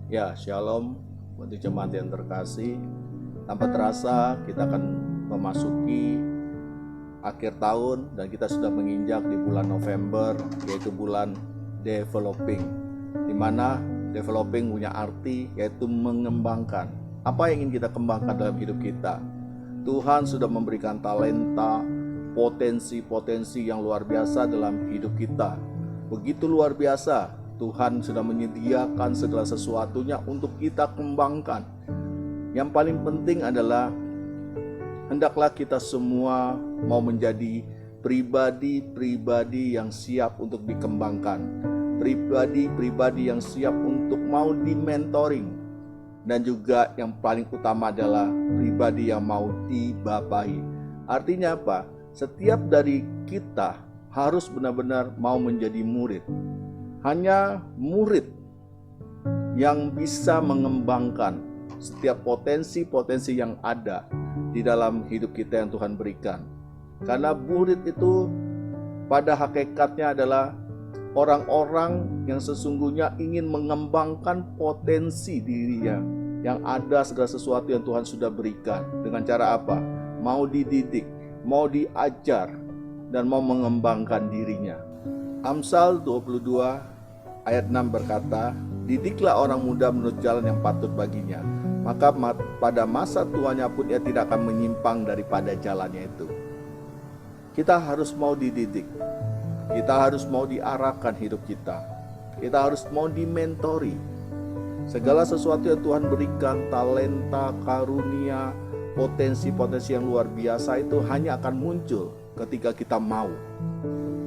Ya, shalom untuk jemaat yang terkasih. Tanpa terasa kita akan memasuki akhir tahun dan kita sudah menginjak di bulan November, yaitu bulan developing, di mana developing punya arti yaitu mengembangkan. Apa yang ingin kita kembangkan dalam hidup kita? Tuhan sudah memberikan talenta, potensi-potensi yang luar biasa dalam hidup kita. Begitu luar biasa, Tuhan sudah menyediakan segala sesuatunya untuk kita kembangkan. Yang paling penting adalah hendaklah kita semua mau menjadi pribadi-pribadi yang siap untuk dikembangkan, pribadi-pribadi yang siap untuk mau di-mentoring, dan juga yang paling utama adalah pribadi yang mau dibapai. Artinya apa? Setiap dari kita harus benar-benar mau menjadi murid. Hanya murid yang bisa mengembangkan setiap potensi-potensi yang ada di dalam hidup kita yang Tuhan berikan. Karena murid itu pada hakikatnya adalah orang-orang yang sesungguhnya ingin mengembangkan potensi dirinya yang ada, segala sesuatu yang Tuhan sudah berikan. Dengan cara apa? Mau dididik, mau diajar, dan mau mengembangkan dirinya. Amsal 22 ayat 6 berkata, "Didiklah orang muda menurut jalan yang patut baginya, maka pada masa tuanya pun ia tidak akan menyimpang daripada jalannya itu." Kita harus mau dididik, kita harus mau diarahkan hidup kita, kita harus mau dimentori. Segala sesuatu yang Tuhan berikan, talenta, karunia, potensi-potensi yang luar biasa itu hanya akan muncul ketika kita mau.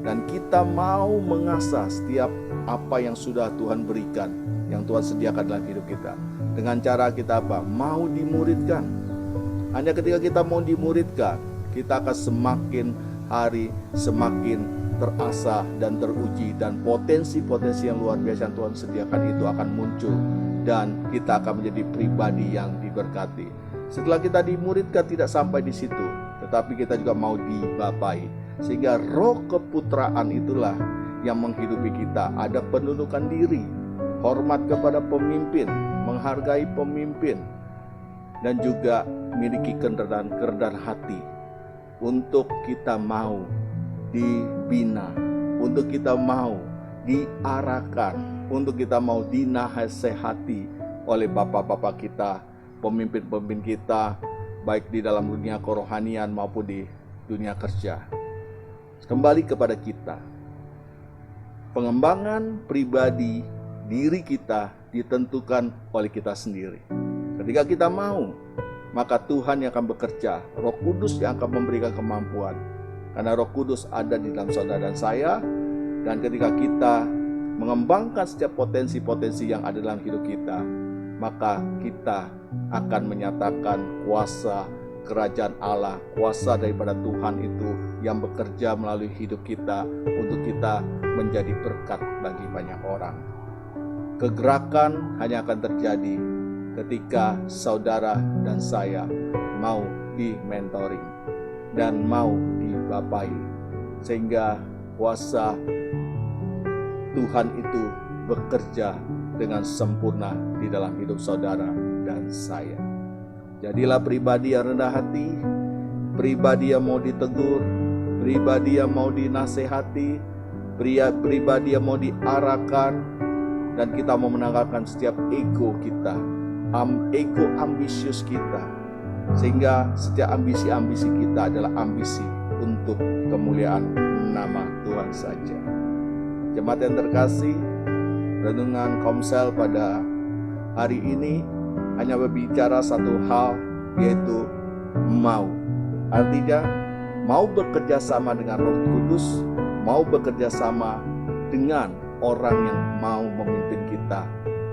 Dan kita mau mengasah setiap apa yang sudah Tuhan berikan, yang Tuhan sediakan dalam hidup kita. Dengan cara kita apa? Mau dimuridkan. Hanya ketika kita mau dimuridkan, kita akan semakin hari semakin terasah dan teruji, dan potensi-potensi yang luar biasa yang Tuhan sediakan itu akan muncul, dan kita akan menjadi pribadi yang diberkati. Setelah kita dimuridkan, tidak sampai di situ, tetapi kita juga mau dibapai. Sehingga roh keputraan itulah yang menghidupi kita. Ada penundukan diri, hormat kepada pemimpin, menghargai pemimpin, dan juga miliki kerendahan hati untuk kita mau dibina, untuk kita mau diarahkan, untuk kita mau dinasehati oleh bapak-bapak kita, pemimpin-pemimpin kita, baik di dalam dunia kerohanian maupun di dunia kerja. Kembali kepada kita, pengembangan pribadi diri kita ditentukan oleh kita sendiri. Ketika kita mau, maka Tuhan yang akan bekerja, Roh Kudus yang akan memberikan kemampuan. Karena Roh Kudus ada di dalam saudara dan saya, dan ketika kita mengembangkan setiap potensi-potensi yang ada dalam hidup kita, maka kita akan menyatakan kuasa kerajaan Allah, kuasa daripada Tuhan itu yang bekerja melalui hidup kita untuk kita menjadi berkat bagi banyak orang. Kegerakan hanya akan terjadi ketika saudara dan saya mau di-mentoring dan mau dibapai, sehingga kuasa Tuhan itu bekerja dengan sempurna di dalam hidup saudara dan saya. Jadilah pribadi yang rendah hati, pribadi yang mau ditegur, pribadi yang mau dinasehati, pribadi yang mau diarahkan, dan kita mau menanggalkan setiap ego kita, ego ambisius kita, sehingga setiap ambisi-ambisi kita adalah ambisi untuk kemuliaan nama Tuhan saja. Jemaat yang terkasih, renungan Komsel pada hari ini hanya berbicara satu hal, yaitu mau. Artinya mau bekerja sama dengan Roh Kudus, mau bekerja sama dengan orang yang mau memimpin kita,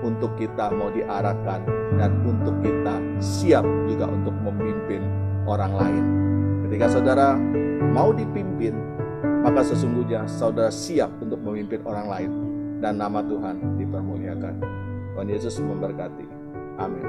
untuk kita mau diarahkan, dan untuk kita siap juga untuk memimpin orang lain. Ketika saudara mau dipimpin, maka sesungguhnya saudara siap untuk memimpin orang lain, dan nama Tuhan dipermuliakan. Tuhan Yesus memberkati. Amin.